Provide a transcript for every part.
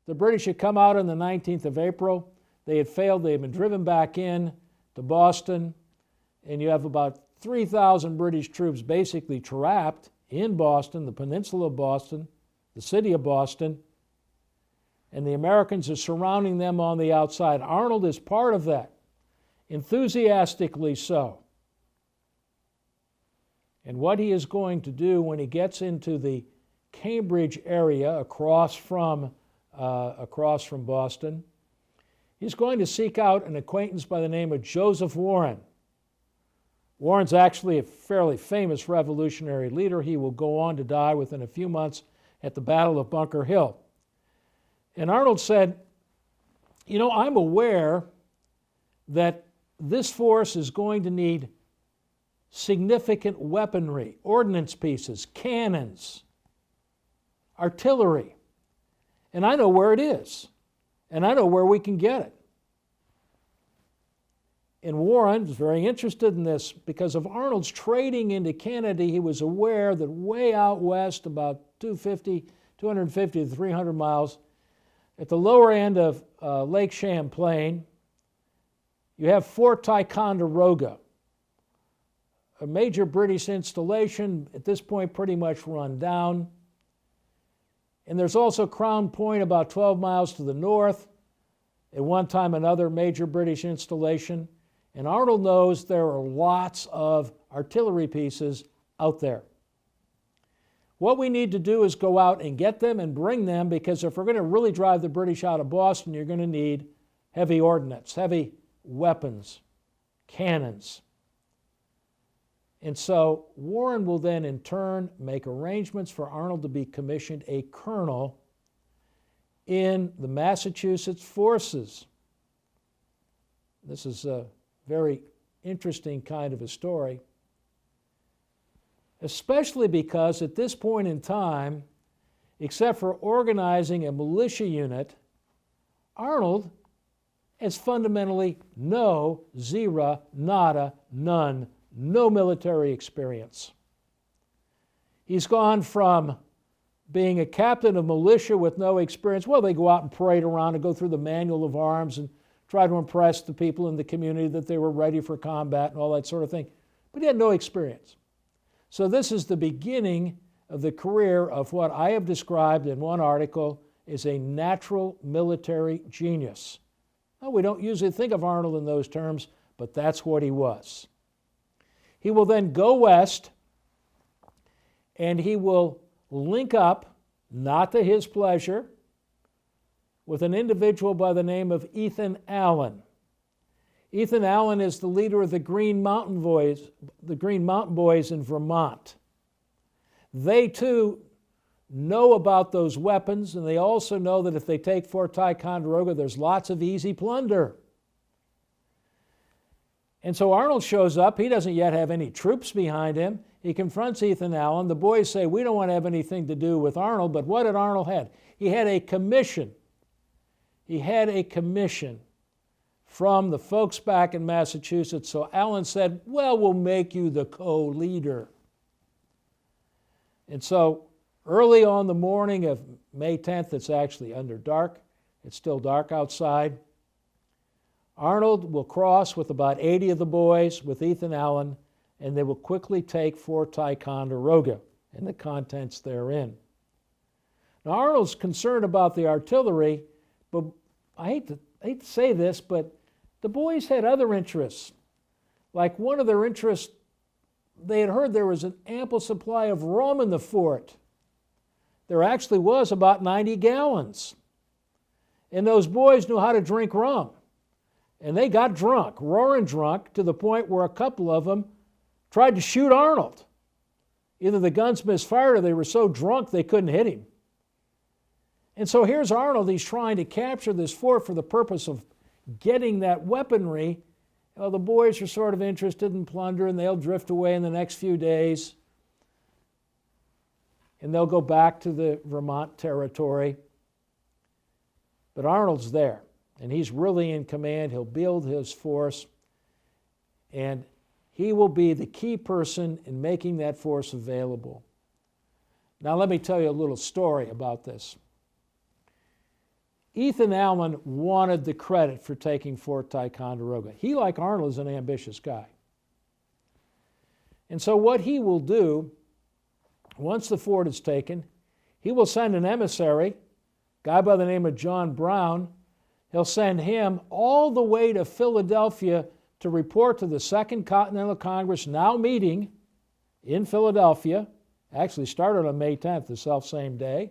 The British had come out on the 19th of April. They had failed. They had been driven back in to Boston. And you have about 3,000 British troops basically trapped in Boston, the peninsula of Boston, the city of Boston. And the Americans are surrounding them on the outside. Arnold is part of that, enthusiastically so. And what he is going to do when he gets into the Cambridge area across from Boston, he's going to seek out an acquaintance by the name of Joseph Warren. Warren's actually a fairly famous revolutionary leader. He will go on to die within a few months at the Battle of Bunker Hill. And Arnold said, you know, I'm aware that this force is going to need significant weaponry, ordnance pieces, cannons, artillery. And I know where it is. And I know where we can get it. And Warren was very interested in this because of Arnold's trading into Canada. He was aware that way out west, about 250 to 300 miles, at the lower end of Lake Champlain, you have Fort Ticonderoga, a major British installation, at this point pretty much run down. And there's also Crown Point about 12 miles to the north, at one time another major British installation. And Arnold knows there are lots of artillery pieces out there. What we need to do is go out and get them and bring them, because if we're going to really drive the British out of Boston, you're going to need heavy ordnance, heavy weapons, cannons. And so Warren will then in turn make arrangements for Arnold to be commissioned a colonel in the Massachusetts forces. This is a very interesting kind of a story, especially because at this point in time, except for organizing a militia unit, Arnold has fundamentally zero, nada, none, no military experience. He's gone from being a captain of militia with no experience. Well, they go out and parade around and go through the manual of arms and try to impress the people in the community that they were ready for combat and all that sort of thing. But he had no experience. So this is the beginning of the career of what I have described in one article as a natural military genius. Well, we don't usually think of Arnold in those terms, but that's what he was. He will then go west, and he will link up, not to his pleasure, with an individual by the name of Ethan Allen. Ethan Allen is the leader of the Green Mountain Boys in Vermont. They too know about those weapons, and they also know that if they take Fort Ticonderoga, there's lots of easy plunder. And so Arnold shows up. He doesn't yet have any troops behind him. He confronts Ethan Allen. The boys say, we don't want to have anything to do with Arnold. But what did Arnold have? He had a commission. He had a commission from the folks back in Massachusetts. So Allen said, well, we'll make you the co-leader. And so early on the morning of May 10th, it's actually under dark. It's still dark outside. Arnold will cross with about 80 of the boys with Ethan Allen, and they will quickly take Fort Ticonderoga and the contents therein. Now, Arnold's concerned about the artillery, but I hate to say this, but the boys had other interests. Like one of their interests, they had heard there was an ample supply of rum in the fort. There actually was about 90 gallons. And those boys knew how to drink rum. And they got drunk, roaring drunk, to the point where a couple of them tried to shoot Arnold. Either the guns misfired or they were so drunk they couldn't hit him. And so here's Arnold. He's trying to capture this fort for the purpose of getting that weaponry. Well, the boys are sort of interested in plunder, and they'll drift away in the next few days. And they'll go back to the Vermont territory. But Arnold's there, and he's really in command. He'll build his force, and he will be the key person in making that force available. Now, let me tell you a little story about this. Ethan Allen wanted the credit for taking Fort Ticonderoga. He, like Arnold, is an ambitious guy. And so what he will do, once the fort is taken, he will send an emissary, a guy by the name of John Brown. He'll send him all the way to Philadelphia to report to the Second Continental Congress, now meeting in Philadelphia. Actually started on May 10th, the selfsame day.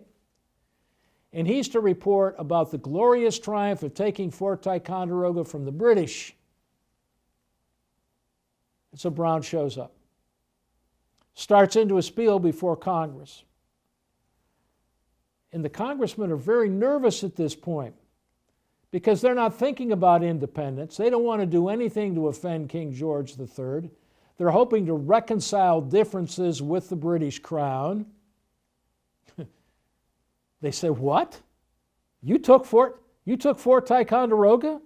And he's to report about the glorious triumph of taking Fort Ticonderoga from the British. And so Brown shows up, starts into a spiel before Congress. And the congressmen are very nervous at this point because they're not thinking about independence. They don't want to do anything to offend King George III. They're hoping to reconcile differences with the British Crown. They said, "What? You took Fort Ticonderoga?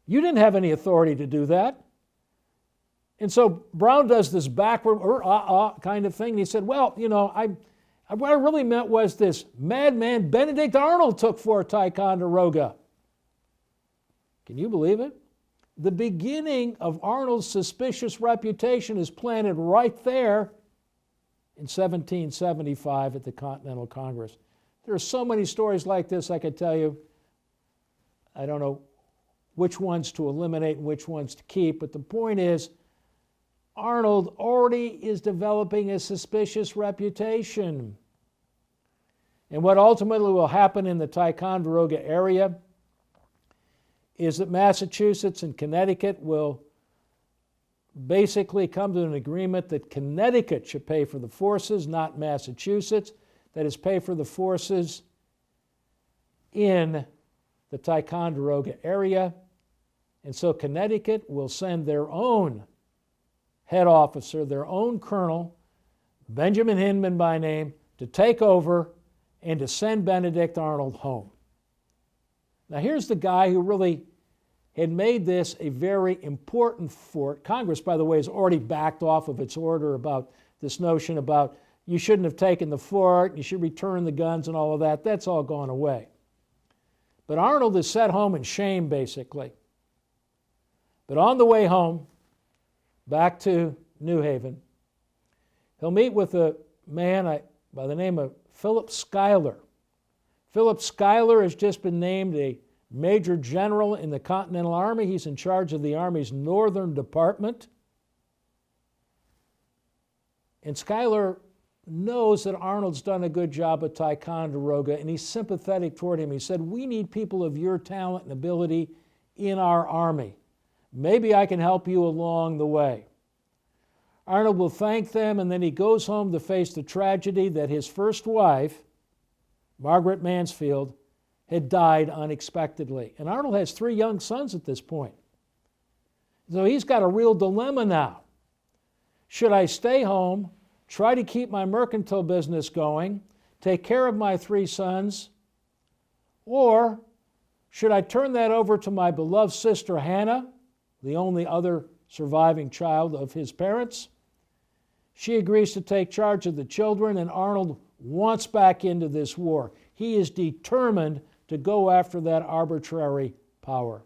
You didn't have any authority to do that." And so Brown does this backward kind of thing. And he said, "Well, you know, what I really meant was this madman Benedict Arnold took Fort Ticonderoga." Can you believe it? The beginning of Arnold's suspicious reputation is planted right there in 1775 at the Continental Congress. There are so many stories like this I could tell you. I don't know which ones to eliminate and which ones to keep, but the point is, Arnold already is developing a suspicious reputation. And what ultimately will happen in the Ticonderoga area is that Massachusetts and Connecticut will basically come to an agreement that Connecticut should pay for the forces, not Massachusetts. That is, pay for the forces in the Ticonderoga area. And so Connecticut will send their own head officer, their own colonel, Benjamin Hinman by name, to take over and to send Benedict Arnold home. Now here's the guy who really had made this a very important fort. Congress, by the way, has already backed off of its order about this notion about you shouldn't have taken the fort, you should return the guns and all of that. That's all gone away. But Arnold is set home in shame, basically. But on the way home, back to New Haven, he'll meet with a man by the name of Philip Schuyler. Philip Schuyler has just been named a Major General in the Continental Army. He's in charge of the Army's Northern Department. And Schuyler knows that Arnold's done a good job at Ticonderoga, and he's sympathetic toward him. He said, "We need people of your talent and ability in our army. Maybe I can help you along the way." Arnold will thank them, and then he goes home to face the tragedy that his first wife, Margaret Mansfield, had died unexpectedly. And Arnold has 3 young sons at this point. So he's got a real dilemma now. Should I stay home, try to keep my mercantile business going, take care of my 3 sons, or should I turn that over to my beloved sister Hannah, the only other surviving child of his parents? She agrees to take charge of the children, and Arnold wants back into this war. He is determined to go after that arbitrary power.